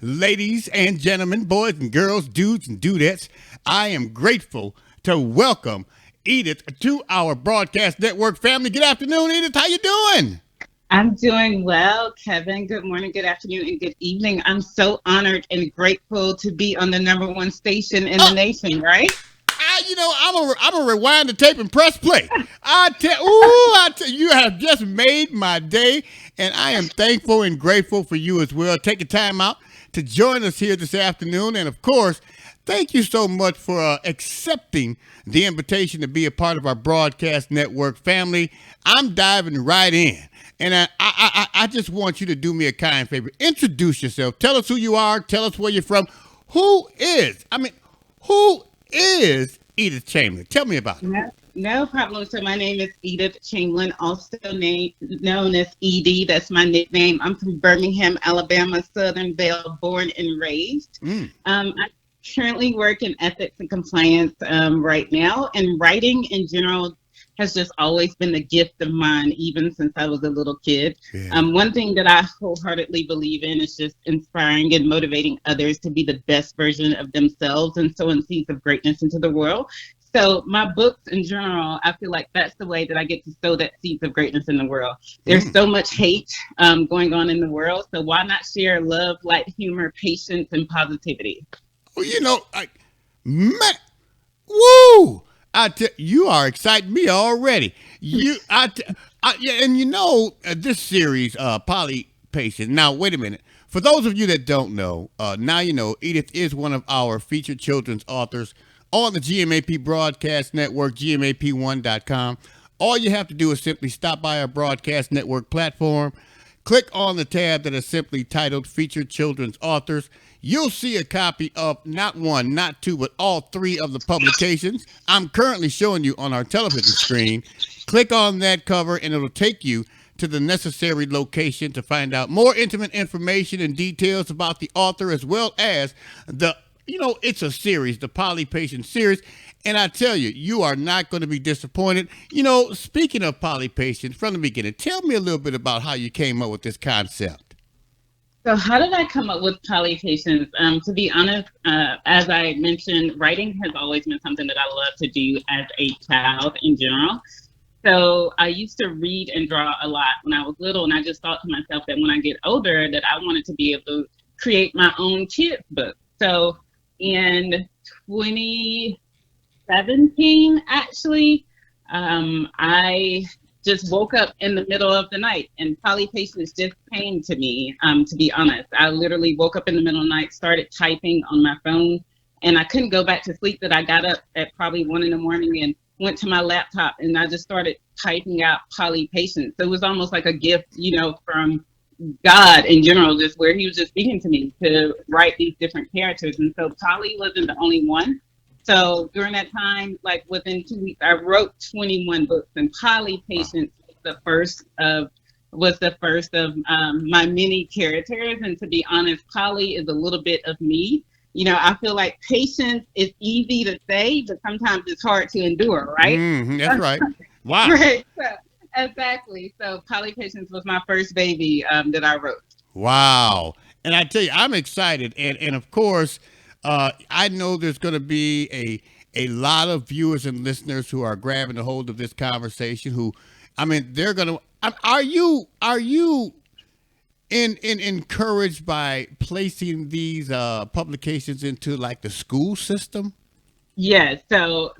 ladies and gentlemen, boys and girls, dudes and dudettes, I am grateful to welcome Edith to our broadcast network family. Good afternoon, Edith. How you doing? I'm doing well, Kevin. Good morning, good afternoon, and good evening. I'm so honored and grateful to be on the number one station in the Oh, nation, right? I'm a rewind the tape and press play. I tell you have just made my day, and I am thankful and grateful for you as well. Take the time out to join us here this afternoon, and of course, thank you so much for accepting the invitation to be a part of our broadcast network family. I'm diving right in. And I just want you to do me a kind favor. Introduce yourself. Tell us who you are. Tell us where you're from. Who is Edith Chamblin? Tell me about it. No problem. So my name is Edith Chamblin, also known as Edie. That's my nickname. I'm from Birmingham, Alabama, Southern Belle, born and raised. I currently work in ethics and compliance right now, and writing in general has just always been a gift of mine, even since I was a little kid. Yeah. One thing that I wholeheartedly believe in is just inspiring and motivating others to be the best version of themselves and sowing seeds of greatness into the world. So my books in general, I feel like that's the way that I get to sow that seeds of greatness in the world. There's so much hate going on in the world. So why not share love, light, humor, patience, and positivity? Well, man, woo! You are exciting me already. This series, Poly Patient. Now, wait a minute. For those of you that don't know, now you know Edith is one of our featured children's authors on the GMAP Broadcast Network, GMAP1.com. All you have to do is simply stop by our broadcast network platform, click on the tab that is simply titled Featured Children's Authors. You'll see a copy of not one, not two, but all three of the publications I'm currently showing you on our television screen. Click on that cover and it'll take you to the necessary location to find out more intimate information and details about the author, as well as it's a series, the Poly Patient series. And I tell you, you are not going to be disappointed. Speaking of Poly Patient, from the beginning, tell me a little bit about how you came up with this concept. So how did I come up with Poly Patience? To be honest, as I mentioned, writing has always been something that I love to do as a child in general. So I used to read and draw a lot when I was little, and I just thought to myself that when I get older, that I wanted to be able to create my own kids book. So in 2017, actually, I just woke up in the middle of the night and Poly Patience just came to me, to be honest. I literally woke up in the middle of the night, started typing on my phone, and I couldn't go back to sleep. That I got up at probably 1 a.m. and went to my laptop and I just started typing out Poly Patience. So it was almost like a gift, from God in general, just where he was just speaking to me to write these different characters. And so Poly wasn't the only one. So during that time, like within 2 weeks, I wrote 21 books, and Poly Patience was the first of my many characters. And to be honest, Poly is a little bit of me. I feel like patience is easy to say, but sometimes it's hard to endure, right? That's right. Wow. Right. So, exactly. So Poly Patience was my first baby that I wrote. Wow. And I tell you, I'm excited. And of course, I know there's going to be a lot of viewers and listeners who are grabbing a hold of this conversation they're going to, are you encouraged by placing these publications into like the school system? Yes. So,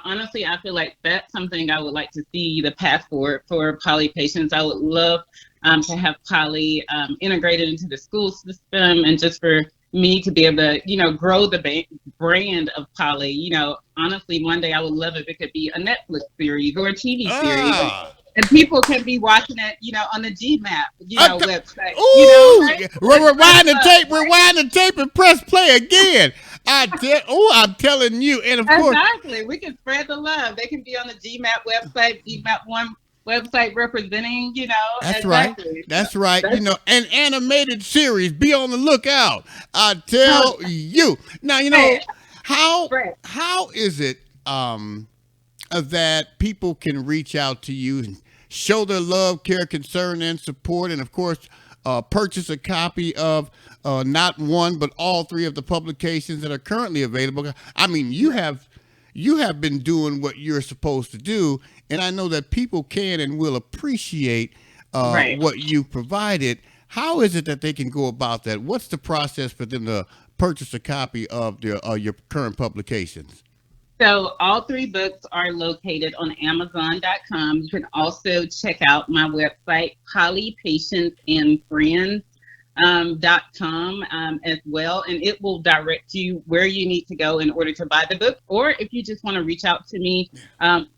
honestly, I feel like that's something I would like to see the path forward for Poly Patience. I would love to have Poly integrated into the school system, and just for me to be able to, grow the brand of Poly. Honestly, one day I would love if it could be a Netflix series or a TV series. And people can be watching it, on the GMAP, website. Ooh, Right? rewind the tape and press play again. I'm telling you. And of course, exactly. We can spread the love. They can be on the GMAP website, GMAP1 website representing, that's exactly. right. That's right. An animated series. Be on the lookout. I tell you. Now, how is it that people can reach out to you and show their love, care, concern, and support, and of course, purchase a copy of not one but all three of the publications that are currently available. I mean, you have been doing what you're supposed to do, and I know that people can and will appreciate Right. what you provided. How is it that they can go about that? What's the process for them to purchase a copy of your current publications? So all three books are located on Amazon.com. You can also check out my website, polypatientsandfriends.com as well, and it will direct you where you need to go in order to buy the book. Or if you just want to reach out to me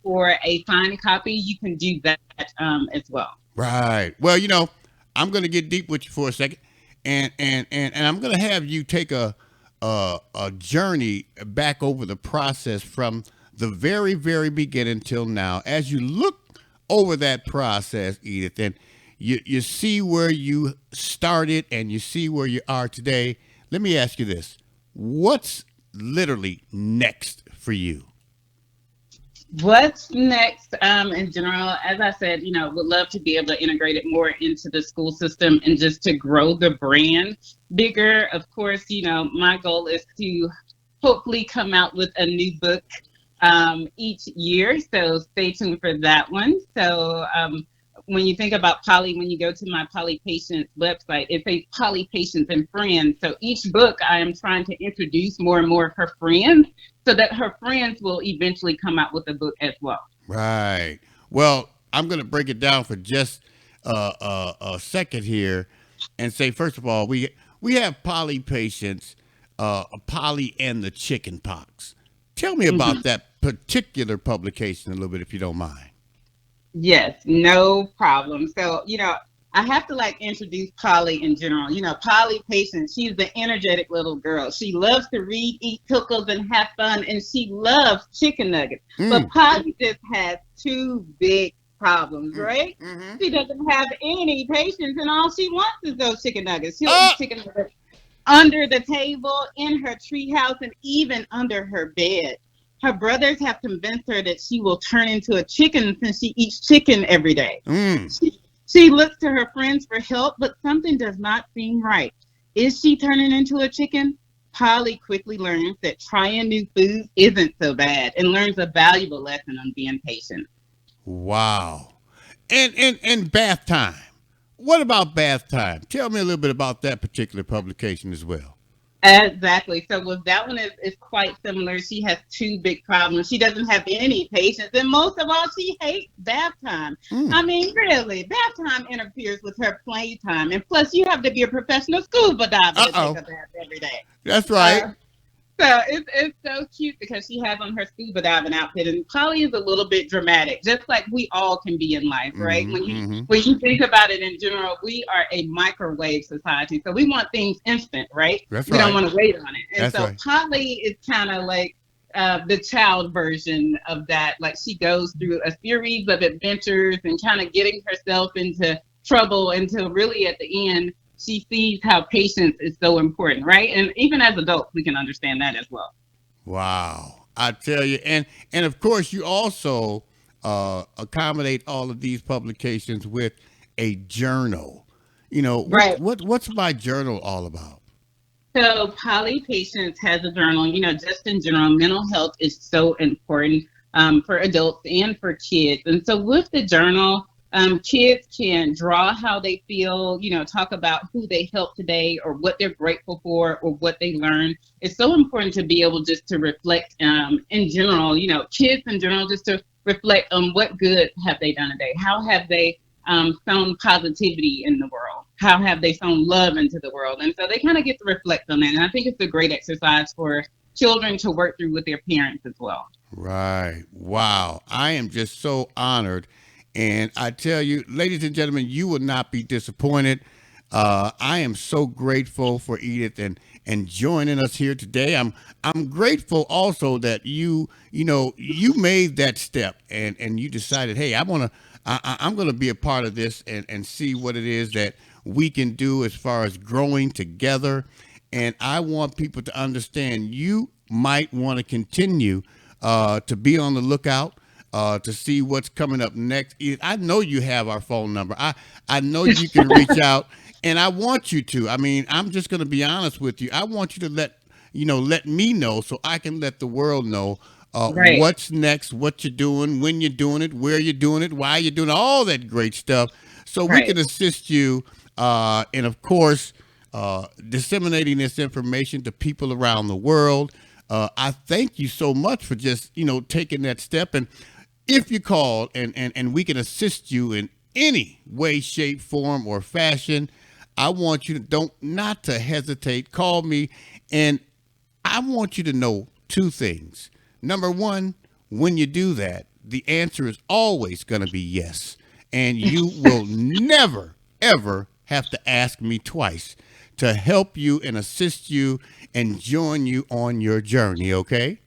for a signed copy, you can do that as well. Right. Well, I'm going to get deep with you for a second, and I'm going to have you take a journey back over the process from the very very beginning till now. As you look over that process, Edith, and you see where you started and you see where you are today. Let me ask you this: what's literally next for you? What's next in general? As I said, would love to be able to integrate it more into the school system and just to grow the brand bigger. Of course, my goal is to hopefully come out with a new book each year. So stay tuned for that one. So when you think about Polly, when you go to my Polly Patients website, it says Polly Patients and Friends. So each book, I am trying to introduce more and more of her friends so that her friends will eventually come out with a book as well. Right. Well, I'm going to break it down for just a second here, and say first of all, we have Polly Patients, Polly and the Chicken Pox. Tell me about Mhm. that particular publication a little bit, if you don't mind. Yes, no problem. So, I have to introduce Polly in general. Polly Patience, she's the energetic little girl. She loves to read, eat pickles, and have fun, and she loves chicken nuggets. But Mm. Polly just has two big problems, right? Mm-hmm. She doesn't have any patience, and all she wants is those chicken nuggets. She'll Oh, eat chicken nuggets under the table, in her treehouse, and even under her bed. Her brothers have convinced her that she will turn into a chicken since she eats chicken every day. mm. She looks to her friends for help, but something does not seem right. Is she turning into a chicken? Polly quickly learns that trying new foods isn't so bad and learns a valuable lesson on being patient. Wow. And bath time. What about bath time? Tell me a little bit about that particular publication as well. Exactly. So with that one is quite similar. She has two big problems. She doesn't have any patience, and most of all, she hates bath time. Mm. I mean, really, bath time interferes with her playtime, and plus, you have to be a professional scuba diver Uh to take oh. a bath every day. That's right. Uh, So it's so cute because she has on her scuba diving outfit, and Polly is a little bit dramatic, just like we all can be in life, right? Mm-hmm. When you Mm-hmm. when you think about it in general, we are a microwave society, so we want things instant, right? That's We don't right. want to wait on it, and That's so right. Polly is kind of like the child version of that. Like she goes through a series of adventures and kind of getting herself into trouble until really at the end she sees how patience is so important, right? And even as adults, we can understand that as well. Wow. I tell you, and of course you also accommodate all of these publications with a journal. Right. What's my journal all about? So Polly Patience has a journal. Just in general, mental health is so important for adults and for kids. And so with the journal, kids can draw how they feel, talk about who they helped today or what they're grateful for or what they learned. It's so important to be able just to reflect in general, kids in general, just to reflect on what good have they done today? How have they sown positivity in the world? How have they sown love into the world? And so they kind of get to reflect on that. And I think it's a great exercise for children to work through with their parents as well. Right. Wow. I am just so honored. And I tell you, ladies and gentlemen, you will not be disappointed. I am so grateful for Edith and joining us here today. I'm grateful also that you made that step and you decided, hey, I'm gonna be a part of this and see what it is that we can do as far as growing together. And I want people to understand you might want to continue to be on the lookout to see what's coming up next. I know you have our phone number. I know you can reach out And I want you to. I mean, I'm just going to be honest with you. I want you to let me know so I can let the world know Right, what's next, what you're doing, when you're doing it, where you're doing it, why you're doing all that great stuff, so we right. can assist you. And of course, disseminating this information to people around the world. I thank you so much for just taking that step. And if you call and we can assist you in any way, shape, form, or fashion, I want you to don't not to hesitate. Call me, and I want you to know two things. Number one, when you do that, the answer is always going to be yes, and you will never ever have to ask me twice to help you and assist you and join you on your journey. Okay?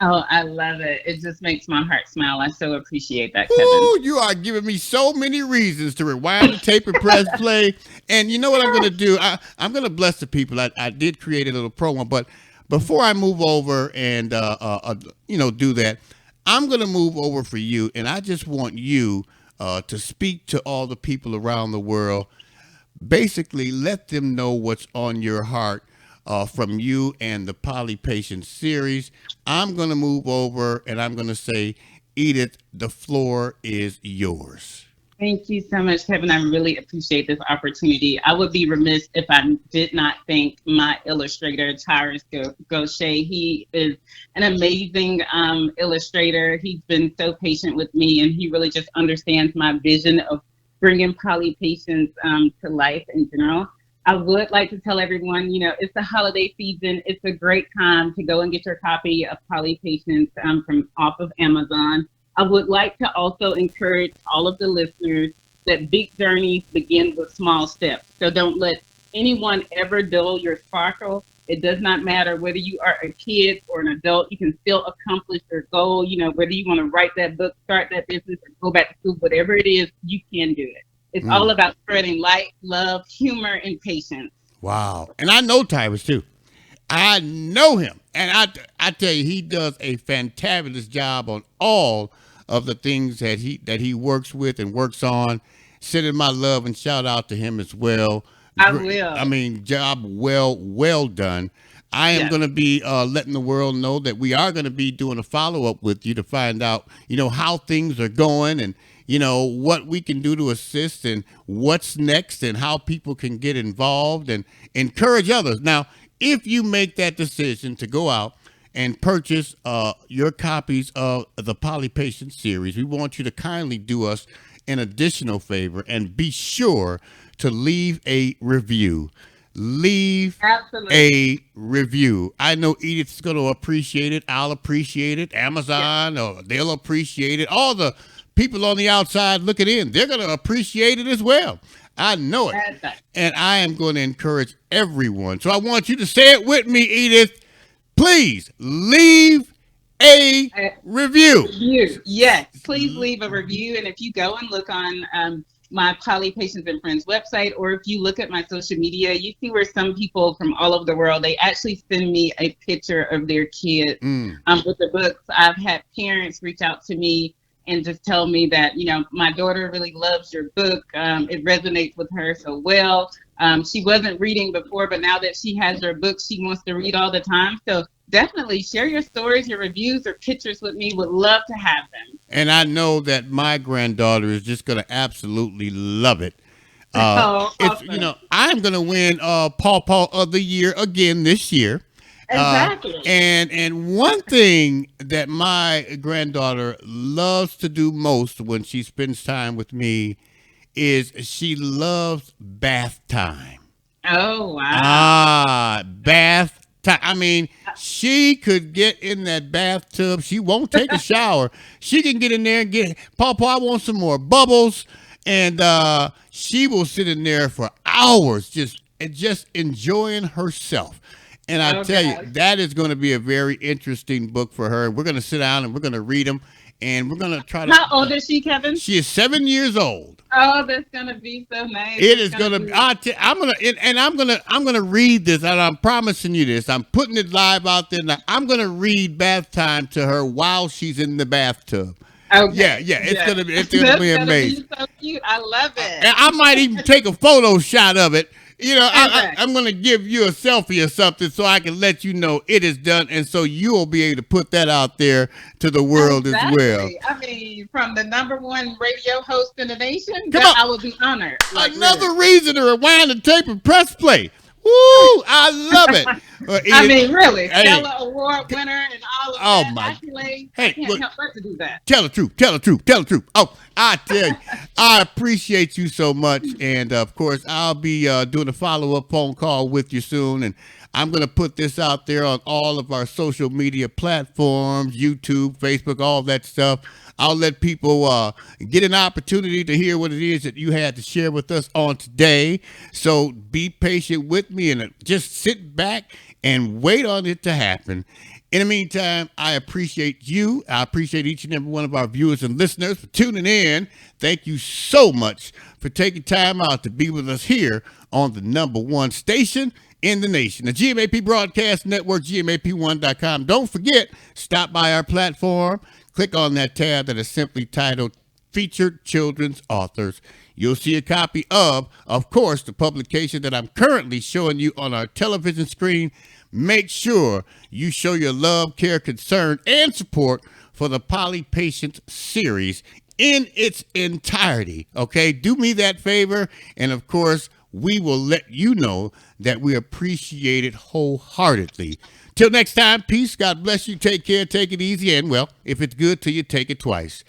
Oh, I love it. It just makes my heart smile. I so appreciate that, Kevin. Ooh, you are giving me so many reasons to rewind the tape and press play. And you know what I'm going to do? I'm going to bless the people. I did create a little promo, but before I move over and do that, I'm going to move over for you, and I just want you to speak to all the people around the world. Basically, let them know what's on your heart from you and the Poly Patient series. I'm going to move over and I'm going to say, Edith, the floor is yours. Thank you so much, Kevin. I really appreciate this opportunity. I would be remiss if I did not thank my illustrator, Tyrus Gaucher. He is an amazing illustrator. He's been so patient with me, and he really just understands my vision of bringing poly patients to life in general. I would like to tell everyone, it's the holiday season. It's a great time to go and get your copy of Poly Patients from off of Amazon. I would like to also encourage all of the listeners that big journeys begin with small steps. So don't let anyone ever dull your sparkle. It does not matter whether you are a kid or an adult, you can still accomplish your goal. Whether you want to write that book, start that business, or go back to school, whatever it is, you can do it. It's all Mm, about spreading light, love, humor, and patience. wow. And I know Tyrus too. I know him. And I tell you, he does a fantabulous job on all of the things that he works with and works on. Sending my love and shout out to him as well. I I will. mean, job well done. I am Yes. going to be letting the world know that we are going to be doing a follow up with you to find out, how things are going and, what we can do to assist and what's next and how people can get involved and encourage others. Now, if you make that decision to go out and purchase your copies of the Poly Patient series, we want you to kindly do us an additional favor and be sure to leave a review. Leave Absolutely. a review. I know Edith's going to appreciate it. I'll appreciate it. Yes. Amazon, they'll appreciate it. All the people on the outside looking in, they're going to appreciate it as well. I know it. That's And I am going to encourage everyone. So I want you to say it with me, Edith. Please leave a it. review. Review. Yes, please leave a review. And if you go and look on my Poly Patients and Friends website, or if you look at my social media, you see where some people from all over the world, they actually send me a picture of their kids Mm. with the books. I've had parents reach out to me and just tell me that, my daughter really loves your book. It resonates with her so well. She wasn't reading before, but now that she has her book, she wants to read all the time. So definitely share your stories, your reviews, or pictures with me. Would love to have them. And I know that my granddaughter is just going to absolutely love it. Uh, Oh, it's awesome. I'm going to win Paw Paw of the Year again this year. Exactly. And one thing that my granddaughter loves to do most when she spends time with me is she loves bath time. Oh, wow. Bath time. I mean, she could get in that bathtub. She won't take a shower. She can get in there and get, Papa, I want some more bubbles. And she will sit in there for hours just enjoying herself. And I Oh, tell you, gosh. that is going to be a very interesting book for her. We're going to sit down and we're going to read them. And we're going to try to. How old is she, Kevin? She is 7 years old. Oh, that's gonna be so nice. It It's is gonna gonna. be. I'm gonna. And I'm gonna read this, and I'm promising you this. I'm putting it live out there. Now, I'm gonna read bath time to her while she's in the bathtub. Yeah, Okay. yeah. It's Yeah. gonna be. It's gonna That's be gonna amazing. be so cute. I love it. And I might even take a photo shot of it I'm going to give you a selfie or something so I can let you know it is done, and so you'll be able to put that out there to the world as well. I mean, from the #1 radio host in the nation, I would be honored. Another reason to rewind the tape and press play. Woo! I love it. I mean, really, Stella Award winner and all of that accolades. I can't help but to do that. Tell the truth. Tell the truth. Tell the truth. Oh, I tell you, I appreciate you so much, and of course, I'll be doing a follow-up phone call with you soon, and I'm going to put this out there on all of our social media platforms, YouTube, Facebook, all that stuff. I'll let people get an opportunity to hear what it is that you had to share with us on today. So be patient with me and just sit back and wait on it to happen. In the meantime, I appreciate you. I appreciate each and every one of our viewers and listeners for tuning in. Thank you so much for taking time out to be with us here on the #1 station in the nation, the GMAP Broadcast Network, GMAP1.com. Don't forget, stop by our platform. Click on that tab that is simply titled Featured Children's Authors. You'll see a copy of course, the publication that I'm currently showing you on our television screen. Make sure you show your love, care, concern, and support for the Poly Patience series in its entirety. Okay, do me that favor, and of course, we will let you know that we appreciate it wholeheartedly. Till next time, peace. God bless you. Take care. Take it easy. And, well, if it's good to you, take it twice.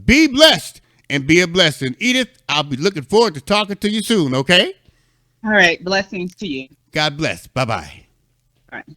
Be blessed and be a blessing. Edith, I'll be looking forward to talking to you soon, okay? All right. Blessings to you. God bless. Bye-bye. All right.